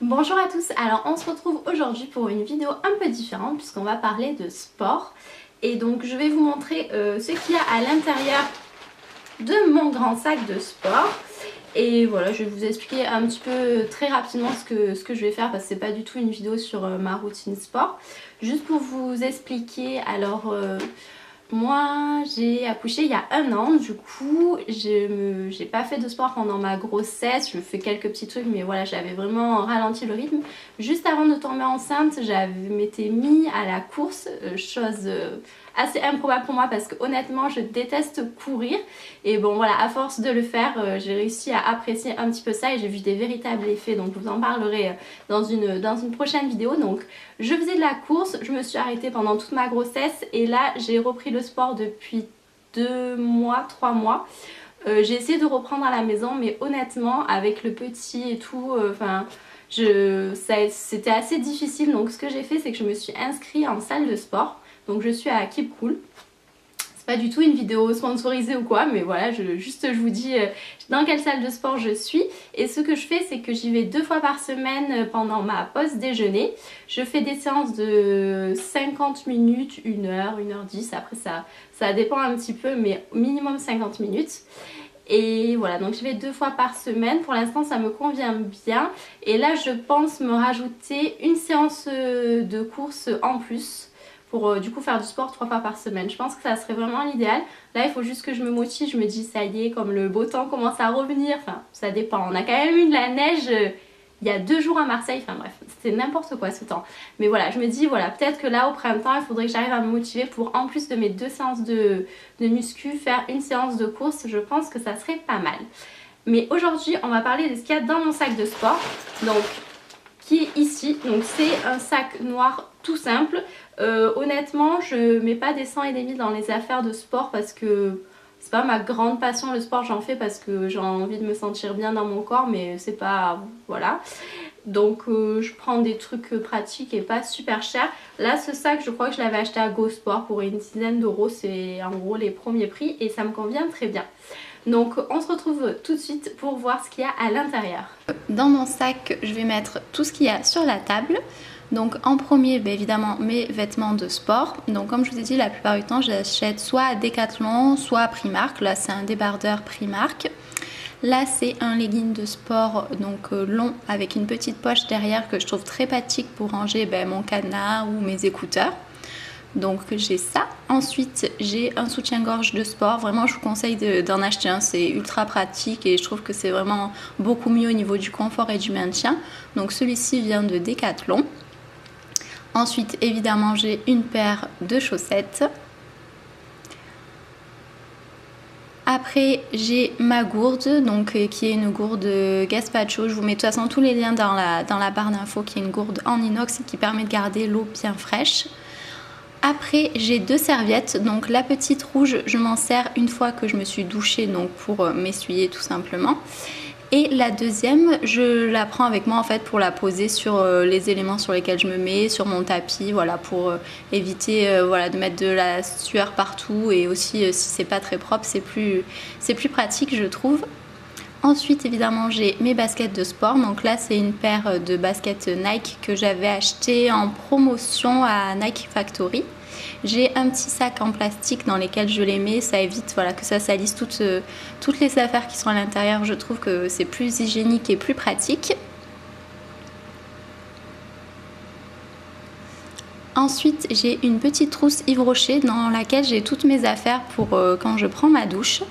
Bonjour à tous, alors on se retrouve aujourd'hui pour une vidéo un peu différente puisqu'on va parler de sport. Et donc je vais vous montrer ce qu'il y a à l'intérieur de mon grand sac de sport. Et voilà, je vais vous expliquer un petit peu très rapidement ce que je vais faire parce que c'est pas du tout une vidéo sur ma routine sport. Juste pour vous expliquer, alors moi j'ai accouché il y a 1 an, du coup j'ai pas fait de sport pendant ma grossesse, je fais quelques petits trucs mais voilà, j'avais vraiment ralenti le rythme. Juste avant de tomber enceinte, je m'étais mis à la course, chose assez improbable pour moi parce que honnêtement je déteste courir. Et bon voilà, à force de le faire, j'ai réussi à apprécier un petit peu ça et j'ai vu des véritables effets, donc je vous en parlerai dans une prochaine vidéo. Donc je faisais de la course, je me suis arrêtée pendant toute ma grossesse et là j'ai repris le sport depuis 2 mois, 3 mois. J'ai essayé de reprendre à la maison mais honnêtement avec le petit et tout, c'était assez difficile. Donc ce que j'ai fait c'est que je me suis inscrite en salle de sport. Donc je suis à Keep Cool. C'est pas du tout une vidéo sponsorisée ou quoi, mais voilà, je vous dis dans quelle salle de sport je suis. Et ce que je fais, c'est que j'y vais 2 fois par semaine pendant ma pause déjeuner. Je fais des séances de 50 minutes, 1 heure, 1 h 10. Après ça dépend un petit peu, mais minimum 50 minutes. Et voilà, donc je vais 2 fois par semaine. Pour l'instant ça me convient bien. Et là je pense me rajouter une séance de course en plus pour du coup faire du sport 3 fois par semaine. Je pense que ça serait vraiment l'idéal. Là il faut juste que je me motive, je me dis ça y est, comme le beau temps commence à revenir, enfin ça dépend. On a quand même eu de la neige il y a 2 jours à Marseille, enfin bref, c'était n'importe quoi ce temps. Mais voilà, je me dis voilà, peut-être que là au printemps il faudrait que j'arrive à me motiver pour en plus de mes 2 séances de muscu, faire une séance de course. Je pense que ça serait pas mal. Mais aujourd'hui on va parler de ce qu'il y a dans mon sac de sport. Donc qui est ici, donc c'est un sac noir tout simple. Honnêtement je mets pas des cents et des mille dans les affaires de sport parce que c'est pas ma grande passion le sport, j'en fais parce que j'ai envie de me sentir bien dans mon corps, mais c'est pas, voilà. Donc je prends des trucs pratiques et pas super chers. Là ce sac je crois que je l'avais acheté à Go Sport pour une dizaine d'euros, c'est en gros les premiers prix et ça me convient très bien. Donc on se retrouve tout de suite pour voir ce qu'il y a à l'intérieur. Dans mon sac je vais mettre tout ce qu'il y a sur la table. Donc en premier, évidemment mes vêtements de sport. Donc comme je vous ai dit, la plupart du temps j'achète soit à Decathlon, soit à Primark. Là c'est un débardeur Primark. Là c'est un legging de sport donc long avec une petite poche derrière que je trouve très pratique pour ranger mon cadenas ou mes écouteurs. Donc j'ai ça. Ensuite j'ai un soutien-gorge de sport. Vraiment je vous conseille d'en acheter un, c'est ultra pratique et je trouve que c'est vraiment beaucoup mieux au niveau du confort et du maintien. Donc celui-ci vient de Decathlon. Ensuite évidemment j'ai une paire de chaussettes. Après j'ai ma gourde, donc qui est une gourde Gaspacho. Je vous mets de toute façon tous les liens dans la barre d'infos, qui est une gourde en inox et qui permet de garder l'eau bien fraîche. Après j'ai 2 serviettes, donc la petite rouge je m'en sers une fois que je me suis douchée, donc pour m'essuyer tout simplement. Et la deuxième je la prends avec moi en fait pour la poser sur les éléments sur lesquels je me mets, sur mon tapis, voilà, pour éviter voilà, de mettre de la sueur partout. Et aussi si c'est pas très propre c'est plus pratique je trouve. Ensuite évidemment j'ai mes baskets de sport, donc là c'est une paire de baskets Nike que j'avais acheté en promotion à Nike Factory. J'ai un petit sac en plastique dans lesquels je les mets, ça évite voilà, que ça salisse toutes les affaires qui sont à l'intérieur. Je trouve que c'est plus hygiénique et plus pratique. Ensuite j'ai une petite trousse Yves Rocher dans laquelle j'ai toutes mes affaires pour quand je prends ma douche.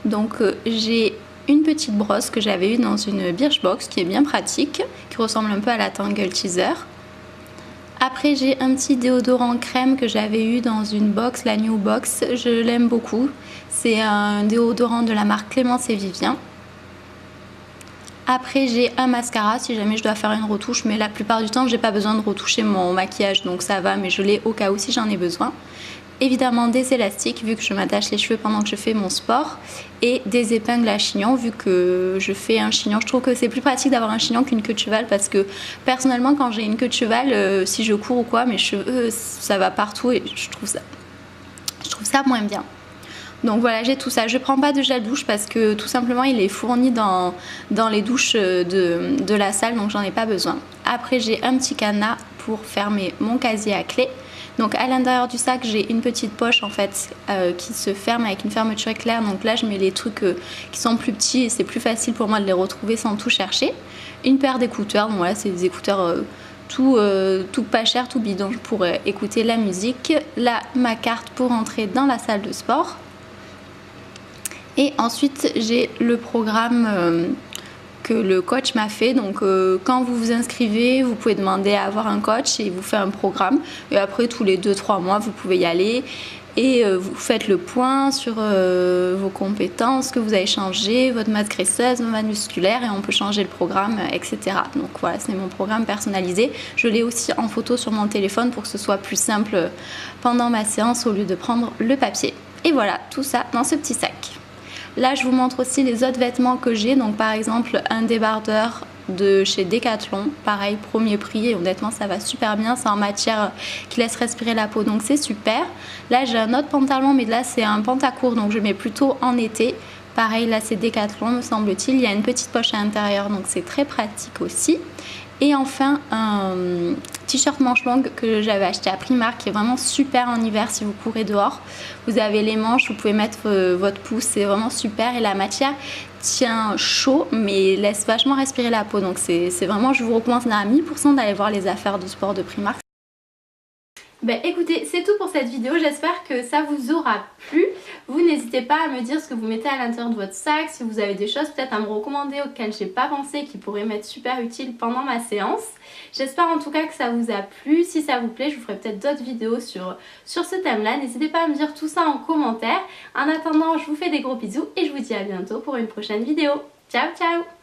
Donc j'ai une petite brosse que j'avais eue dans une Birchbox qui est bien pratique, qui ressemble un peu à la Tangle Teaser. Après j'ai un petit déodorant crème que j'avais eu dans une box, la New Box, je l'aime beaucoup. C'est un déodorant de la marque Clémence et Vivien. Après j'ai un mascara si jamais je dois faire une retouche, mais la plupart du temps j'ai pas besoin de retoucher mon maquillage donc ça va, mais je l'ai au cas où si j'en ai besoin. Évidemment des élastiques vu que je m'attache les cheveux pendant que je fais mon sport, et des épingles à chignon vu que je fais un chignon. Je trouve que c'est plus pratique d'avoir un chignon qu'une queue de cheval parce que personnellement quand j'ai une queue de cheval, si je cours ou quoi, mes cheveux ça va partout et je trouve ça moins bien. Donc voilà, j'ai tout ça. Je prends pas de gel douche parce que tout simplement il est fourni dans les douches de la salle, donc j'en ai pas besoin. Après j'ai un petit cadenas pour fermer mon casier à clé. Donc à l'intérieur du sac j'ai une petite poche en fait qui se ferme avec une fermeture éclair. Donc là je mets les trucs qui sont plus petits et c'est plus facile pour moi de les retrouver sans tout chercher. Une paire d'écouteurs, donc voilà c'est des écouteurs tout pas cher, tout bidon pour écouter la musique. Là ma carte pour entrer dans la salle de sport. Et ensuite j'ai le programme que le coach m'a fait. Donc quand vous vous inscrivez, vous pouvez demander à avoir un coach et il vous fait un programme. Et après tous les 2-3 mois, vous pouvez y aller et vous faites le point sur vos compétences, que vous avez changé, votre masse graisseuse, votre masse musculaire et on peut changer le programme, etc. Donc voilà, c'est mon programme personnalisé. Je l'ai aussi en photo sur mon téléphone pour que ce soit plus simple pendant ma séance au lieu de prendre le papier. Et voilà, tout ça dans ce petit sac. Là je vous montre aussi les autres vêtements que j'ai, donc par exemple un débardeur de chez Decathlon, pareil premier prix et honnêtement ça va super bien, c'est en matière qui laisse respirer la peau donc c'est super. Là j'ai un autre pantalon mais là c'est un pantacourt donc je mets plutôt en été, pareil là c'est Decathlon me semble-t-il, il y a une petite poche à l'intérieur donc c'est très pratique aussi. Et enfin un t-shirt manche longue que j'avais acheté à Primark qui est vraiment super en hiver si vous courez dehors. Vous avez les manches, vous pouvez mettre votre pouce, c'est vraiment super et la matière tient chaud mais laisse vachement respirer la peau. Donc c'est vraiment, je vous recommande à 1000% d'aller voir les affaires de sport de Primark. Ben écoutez, c'est tout pour cette vidéo, j'espère que ça vous aura plu. Vous n'hésitez pas à me dire ce que vous mettez à l'intérieur de votre sac, si vous avez des choses peut-être à me recommander auxquelles j'ai pas pensé qui pourraient m'être super utiles pendant ma séance. J'espère en tout cas que ça vous a plu, si ça vous plaît je vous ferai peut-être d'autres vidéos sur ce thème là. N'hésitez pas à me dire tout ça en commentaire. En attendant je vous fais des gros bisous et je vous dis à bientôt pour une prochaine vidéo. Ciao ciao!